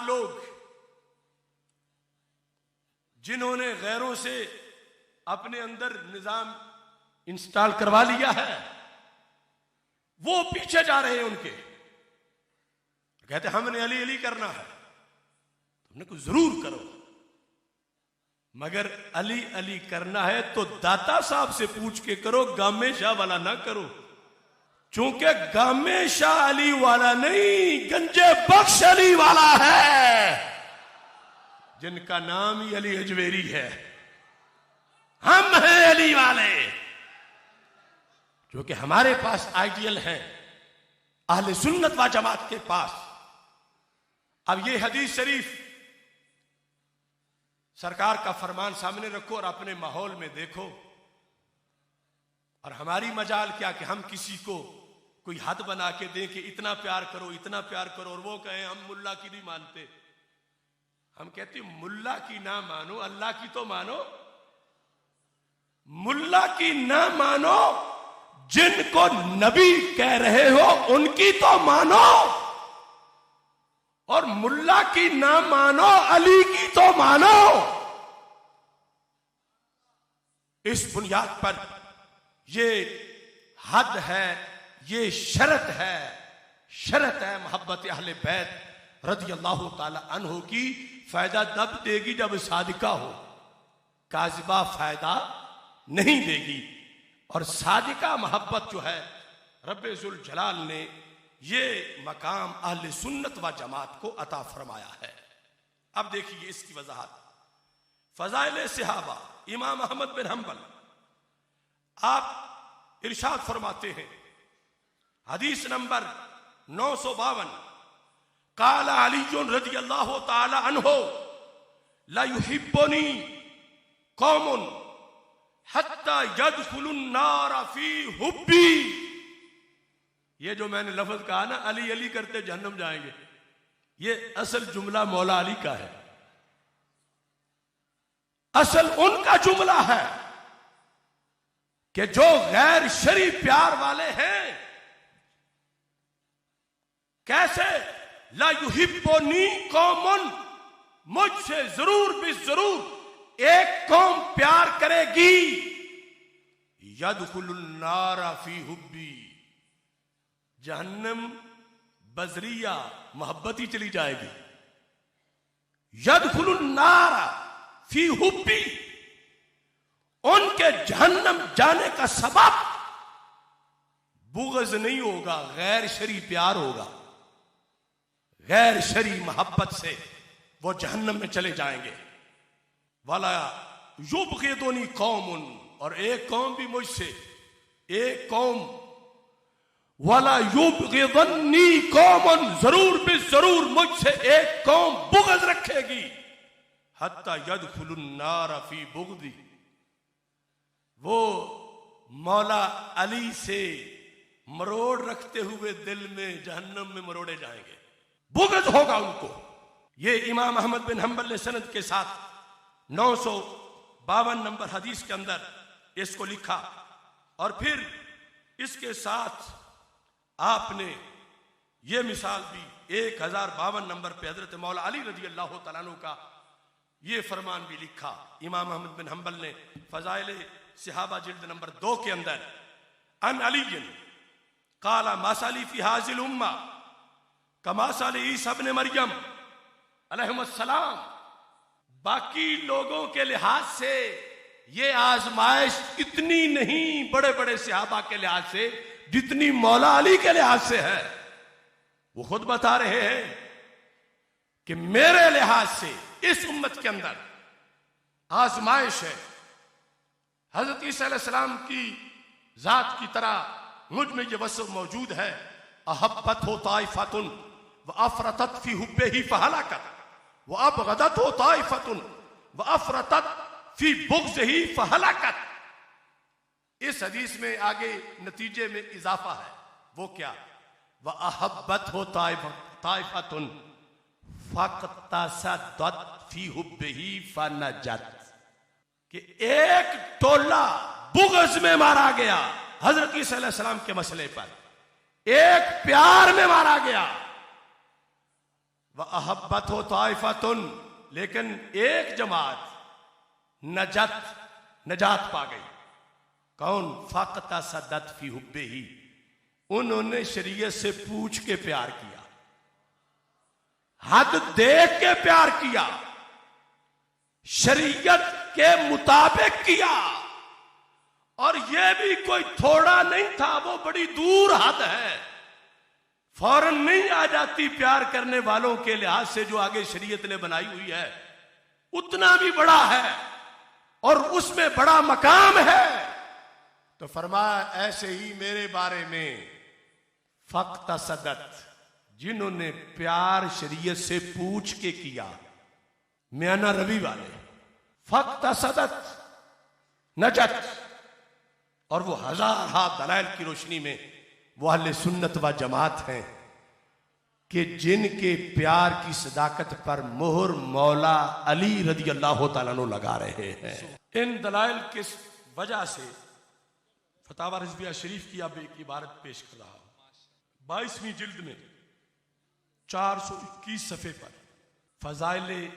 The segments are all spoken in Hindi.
लोग जिन्होंने गैरों से अपने अंदर निजाम इंस्टॉल करवा लिया है, वो पीछे जा रहे हैं उनके। कहते हमने अली अली करना है, तुमने कुछ जरूर करो, मगर अली अली करना है तो दाता साहब से पूछ के करो, गामे शाह वाला ना करो। चूंकि गामे शाह अली वाला नहीं, गंजे बख्श अली वाला है, जिनका नाम ही अली अजमेरी है। हम हैं अली वाले, जो कि हमारे पास आइडियल है अहले सुन्नत व जमात के पास। अब ये हदीस शरीफ सरकार का फरमान सामने रखो और अपने माहौल में देखो। और हमारी मजाल क्या कि हम किसी को कोई हद बना के दें कि इतना प्यार करो, इतना प्यार करो, और वो कहें हम मुल्ला की नहीं मानते। हम कहते मुल्ला की ना मानो, अल्लाह की तो मानो। मुल्ला की ना मानो, जिनको नबी कह रहे हो उनकी तो मानो, और मुल्ला की ना मानो, अली की तो मानो। इस बुनियाद पर ये हद है, ये शरत है मोहब्बत अहले बैत रज़ी अल्लाह ताला अन्हु की। फायदा तब देगी जब सादिका हो, काज़िबा फायदा नहीं देगी। और सादिका मोहब्बत जो है, रब्बे जुल जलाल ने ये मकाम अहले सुन्नत व जमात को अता फरमाया है। अब देखिए इसकी वजाहत। फज़ाइल सहाबा, इमाम अहमद बिन हम्बल आप इरशाद फरमाते हैं, हदीस नंबर 952, काला अली रज़ी अल्लाह ताला अन्हु ला युहिब्बुनी कौमुन हत्ता यदखुलुन नार फी हुब्बी। ये जो मैंने लफ्ज कहा ना, अली अली करते जहन्नम जाएंगे, ये असल जुमला मौला अली का है, असल उनका जुमला है कि जो गैर शरी प्यार वाले हैं। कैसे? ला युहिब्बुनी कौमुन, मुझसे जरूर भी जरूर एक कौम प्यार करेगी, यदखुलुन नार फी हुब्बी, जहन्नम बजरिया मोहब्बत ही चली जाएगी। यदखुलुन नार फी हुब्बी, उनके जहन्नम जाने का सबब बुग़्ज़ नहीं होगा, गैर शरी प्यार होगा। गैर शरी मोहब्बत से वो जहन्नम में चले जाएंगे। वाला युबग़िदुनी कौमुन, और एक कौम भी मुझसे, एक कौम, वाला युबग़िदुनी कौमुन, जरूर भी जरूर मुझसे एक कौम बुग़्ज़ रखेगी, हत्ता यदखुलुन नार फी बुग़्दी। वो मौला अली से मरोड़ रखते हुए दिल में जहन्नम में मरोड़े जाएंगे, बुग़्ज़ होगा उनको। ये इमाम अहमद बिन हम्बल ने सनद के साथ 952 नंबर हदीस के अंदर इसको लिखा। और फिर इसके साथ आपने ये मिसाल भी 1052 नंबर पे हजरत मौला अली रज़ी अल्लाह तआला अन्हु का ये फरमान भी लिखा। इमाम अहमद बिन हम्बल ने फज़ाइल सहाबा जिल्द नंबर 2 के अंदर, अन अलीयन काला मासाली फी हाज़िल उम्मा कमासाली ईसा इब्न मरियम अलैहिस्सलाम। बाकी लोगों के लिहाज से ये आजमाइश इतनी नहीं, बड़े बड़े सहाबा के लिहाज से, जितनी मौला अली के लिहाज से है। वो खुद बता रहे हैं कि मेरे लिहाज से इस उम्मत के अंदर आजमाइश है। हजरत ईसा अलैहिस्सलाम की जात की तरह मुझ में ये वस्फ मौजूद है, अहब्बत हो ताइफतुन व अफरतत फी हुब्बिही फहलकत व अबगदत हो ताइफतुन व अफरतत फी बुग़्ज़िही फहलकत। इस हदीस में आगे नतीजे में इजाफा है, वो क्या? व अहब्बत हो ताइफतुन फक़तसदत फी हुब्बिही फनजत, कि एक टोला बुग़्ज़ में मारा गया हजरत ईसा अलैहिस्सलाम के मसले पर, एक प्यार में मारा गया, व अहब्बत हो ताइफतुन, लेकिन एक जमात नजात पा गई। कौन? फ़क़ता सदत फी हुब्बे ही, उन्होंने शरीयत से पूछ के प्यार किया, हद देख के प्यार किया, शरीयत के मुताबिक किया। और यह भी कोई थोड़ा नहीं था, वो बड़ी दूर हद है, फौरन नहीं आ जाती प्यार करने वालों के लिहाज से जो आगे शरीयत ने बनाई हुई है, उतना भी बड़ा है और उसमें बड़ा मकाम है। तो फरमाया ऐसे ही मेरे बारे में फ़क़ता सदत, जिन्होंने प्यार शरीयत से पूछ के किया, म्याना रवि वाले, फ़क़ता सदत नजत, और वो हजार हाथ दलाइल की रोशनी में वो अहले सुन्नत व जमात हैं कि जिनके प्यार की सदाकत पर मोहर मौला अली रज़ी अल्लाह तआला अन्हु लगा रहे हैं। इन दलाइल की वजह से फतावा रिज़विया शरीफ की अब एक इबारत पेश कर रहा हूं। 22वीं जिल्द में 421 सफ़े पर फ़ज़ाइल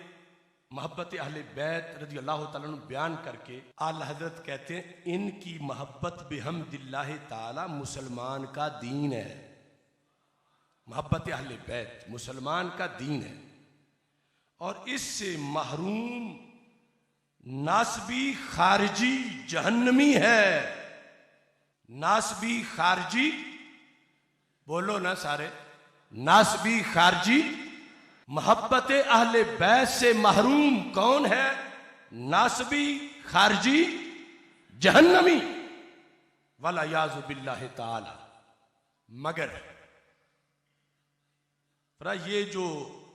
मोहब्बत अहले बैत रज़ी अल्लाह तआला अन्हु बयान करके आला हज़रत कहते हैं, इनकी मोहब्बत बिहम्दिल्लाह ताला मुसलमान का दीन है। मोहब्बत अहले बैत मुसलमान का दीन है और इससे महरूम नासबी खारजी जहन्नमी है। नासबी खारजी, बोलो ना सारे, नासबी खारजी। मोहब्बत अहले बैत से महरूम कौन है? नासबी खारजी जहन्नमी, वला याज़ु बिल्लाहि ताला। मगर ये जो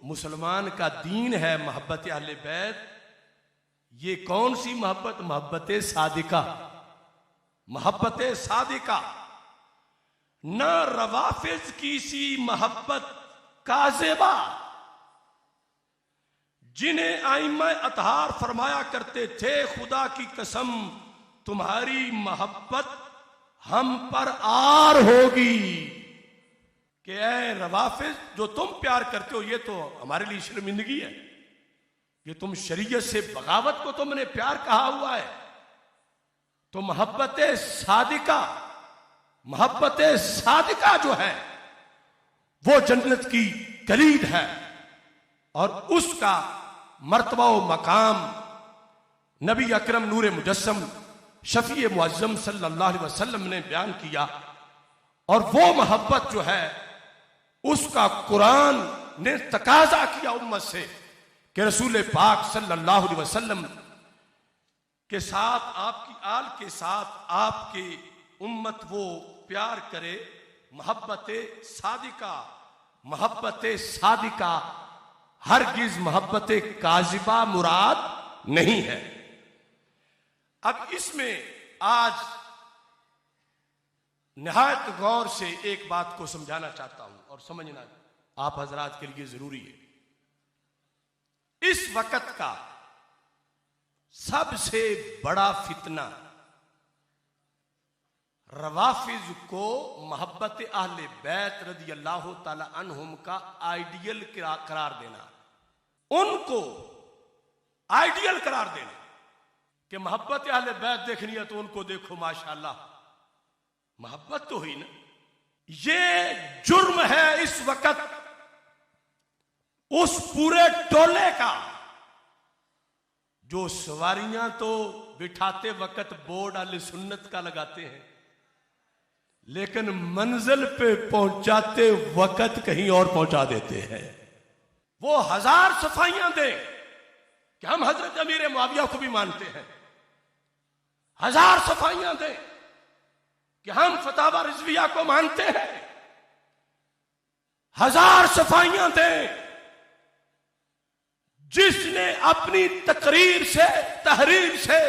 मुसलमान का दीन है मोहब्बत अहले बैत, ये कौन सी मोहब्बत? मोहब्बत सादिका। मोहब्बत सादिका, न रवाफिज की सी मोहब्बत काज़िबा, जिन्हें आइम्मा अतहार फरमाया करते थे, खुदा की कसम तुम्हारी मोहब्बत हम पर आर होगी। कि ऐ रवाफिज, जो तुम प्यार करते हो ये तो हमारे लिए शर्मिंदगी है, ये तुम शरीयत से बगावत को तुमने प्यार कहा हुआ है। तो मोहब्बत सादिका, मोहब्बत सादिका जो है वो जन्नत की कलीद है और उसका मर्तबा व मकाम नबी अकरम नूर मुजस्सम शफी मुअज्जम सल्लल्लाहु अलैहि वसल्लम ने बयान किया। और वो मोहब्बत जो है उसका कुरान ने तकाजा किया उम्मत से कि रसूल पाक सल्लल्लाहु अलैहि वसल्लम के साथ, आपकी आल के साथ आपके उम्मत वो प्यार करे। मोहब्बत सादिका, मोहब्बत सादिका हरगिज मोहब्बत काजिबा मुराद नहीं है। अब इसमें आज निहायत गौर से एक बात को समझाना चाहता हूं और समझना आप हजरात के लिए जरूरी है। इस वक्त का सबसे बड़ा फितना रवाफिज को मोहब्बत अहले बैत रज़ी अल्लाह ताला अन्हुम का आइडियल करार देना, उनको आइडियल करार देना कि मोहब्बत अहले बैत देखनी है तो उनको देखो माशाअल्लाह, मोहब्बत तो हुई ना। ये जुर्म है इस वक्त उस पूरे टोले का जो सवारियां तो बिठाते वक्त बोर्ड अहले सुन्नत का लगाते हैं, लेकिन मंजिल पे पहुंचाते वक्त कहीं और पहुंचा देते हैं। वो हजार सफाइयां दें कि हम हजरत अमीर मुआविया को भी मानते हैं, हजार सफाइयां दें कि हम फतावा रिज़विया को मानते हैं, हजार सफाइयां दें जिसने अपनी तकरीर से, तहरीर से,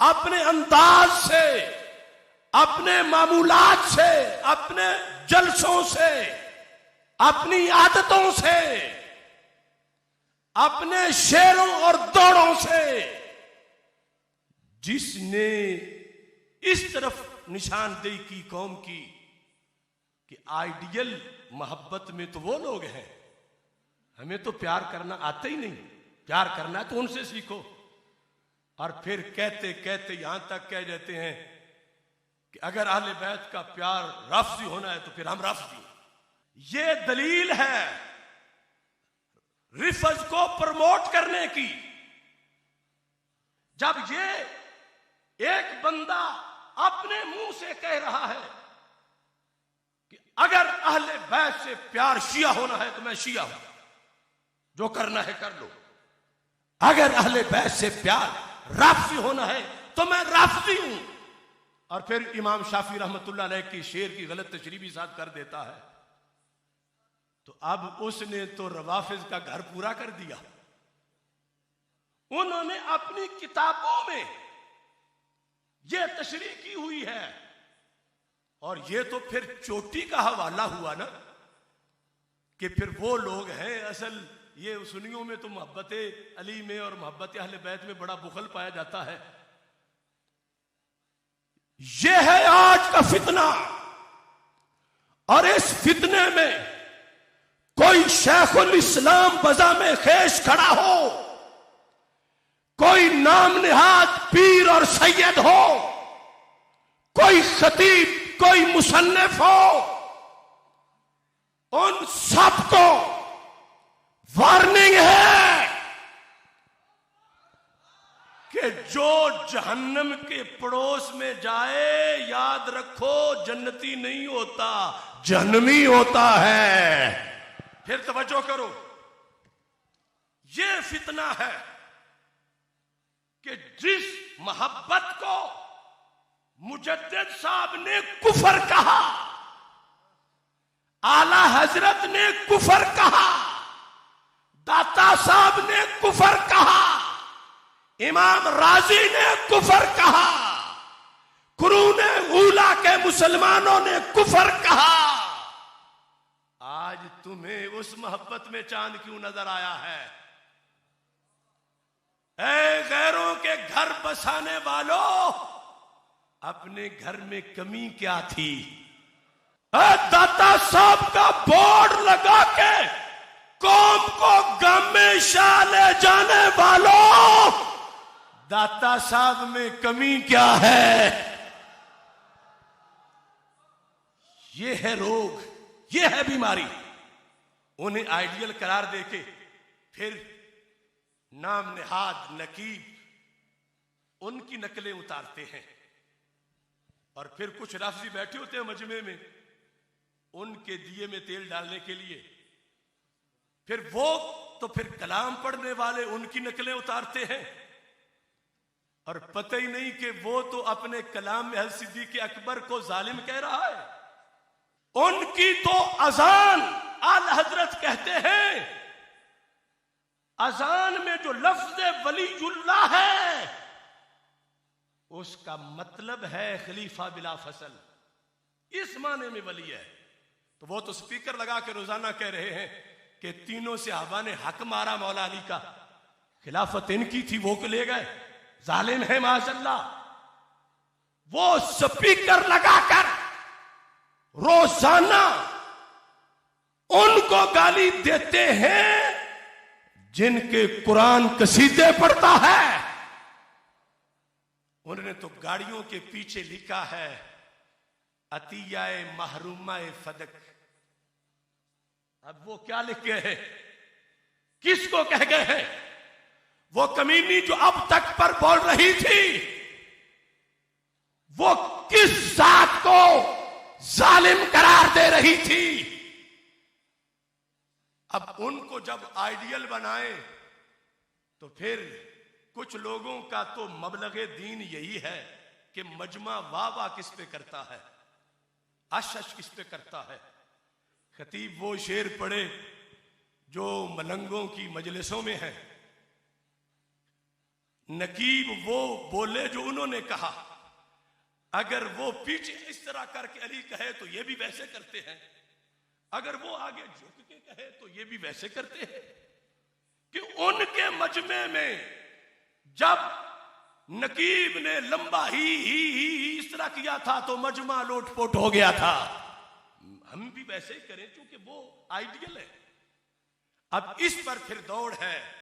अपने अंदाज से, अपने मामूलात से, अपने जलसों से, अपनी आदतों से, अपने शेरों और दौड़ों से, जिसने इस तरफ निशानदेही की कौम की कि आइडियल मोहब्बत में तो वो लोग हैं हमें तो प्यार करना आता ही नहीं, प्यार करना है तो उनसे सीखो। और फिर कहते कहते यहां तक कह देते हैं कि अगर अहले बैत का प्यार रफ्जी होना है तो फिर हम रफ्जी। ये दलील है रिफज को प्रमोट करने की। जब ये एक बंदा अपने मुंह से कह रहा है कि अगर अहले बैत से प्यार शिया होना है तो मैं शिया हूं, जो करना है कर लो। अगर अहले बैत से प्यार राफजी होना है तो मैं राफजी हूं। और फिर इमाम शाफी रहमतुल्लाह अलैह की शेर की गलत तशरीह भी साथ कर देता है। तो अब उसने तो रवाफिज का घर पूरा कर दिया। उन्होंने अपनी किताबों में यह तशरीह की हुई है। और यह तो फिर चोटी का हवाला हुआ ना कि फिर वो लोग हैं असल। ये सुन्नियों में तो मोहब्बत अली में और मोहब्बत अहले बैत में बड़ा बुखल पाया जाता है। यह है आज का फितना। और इस फितने में कोई शेखुल इस्लाम बजा में खेश खड़ा हो, कोई नाम निहाद पीर और सैयद हो, कोई खतीब, कोई मुसन्निफ हो, उन सबको वार्निंग है कि जो जहन्नम के पड़ोस में जाए याद रखो जन्नती नहीं होता, जहन्नमी होता है। फिर तवज्जो करो, यह फितना है कि जिस मोहब्बत को मुजद्दिद साहब ने कुफर कहा, आला हजरत ने कुफर कहा, दाता साहब ने कुफर कहा, इमाम राजी ने कुफर कहा, कुरूने ऊला के मुसलमानों ने कुफर कहा। आज तुम्हें उस मोहब्बत में चांद क्यों नजर आया है? ऐ गैरों के घर बसाने वालों, अपने घर में कमी क्या थी? दाता साहब का बोर्ड लगा के कौम को गम में शाह ले जाने वालों, दाता साहब में कमी क्या है? ये है रोग, ये है बीमारी। उन्हें आइडियल करार देके फिर नाम निहाद नकीब उनकी नकलें उतारते हैं। और फिर कुछ राफजी बैठे होते हैं मजमे में उनके दिए में तेल डालने के लिए। फिर वो तो फिर कलाम पढ़ने वाले उनकी नकलें उतारते हैं। और पता ही नहीं कि वो तो अपने कलाम में हज़रत सिद्दीक़ अकबर को जालिम कह रहा है। उनकी तो अजान आला हजरत कहते हैं, अजान में जो लफ्ज वलीयुल्लाह है उसका मतलब है खलीफा बिला फसल, इस माने में वली है। तो वो तो स्पीकर लगा के रोजाना कह रहे हैं कि तीनों सहाबा ने हक मारा मौला अली का, खिलाफत इनकी थी, वो को ले गए, जालिम है माशअल्लाह। वो स्पीकर लगाकर रोजाना उनको गाली देते हैं जिनके कुरान कसीदे पढ़ता है। उन्होंने तो गाड़ियों के पीछे लिखा है अतियाए महरूमाए फदक। अब वो क्या लिख गए हैं, किसको कह गए हैं? वो कमीनी जो अब तक पर बोल रही थी, वो किस जात को जालिम करार दे रही थी? अब उनको जब आइडियल बनाए तो फिर कुछ लोगों का तो मबलगे दीन यही है कि मजमा वाह किस पे करता है, अश किस पे करता है। खतीब वो शेर पढ़े जो मलंगों की मजलिसों में है, नकीब वो बोले जो उन्होंने कहा। अगर वो पीछे इस तरह करके अली कहे तो ये भी वैसे करते हैं, अगर वो आगे झुक के कहे तो ये भी वैसे करते हैं। कि उनके मजमे में जब नकीब ने लंबा ही इस तरह किया था तो मजमा लोटपोट हो गया था। हम भी वैसे ही करें क्योंकि वो आइडियल है। अब इस पर फिर दौड़ है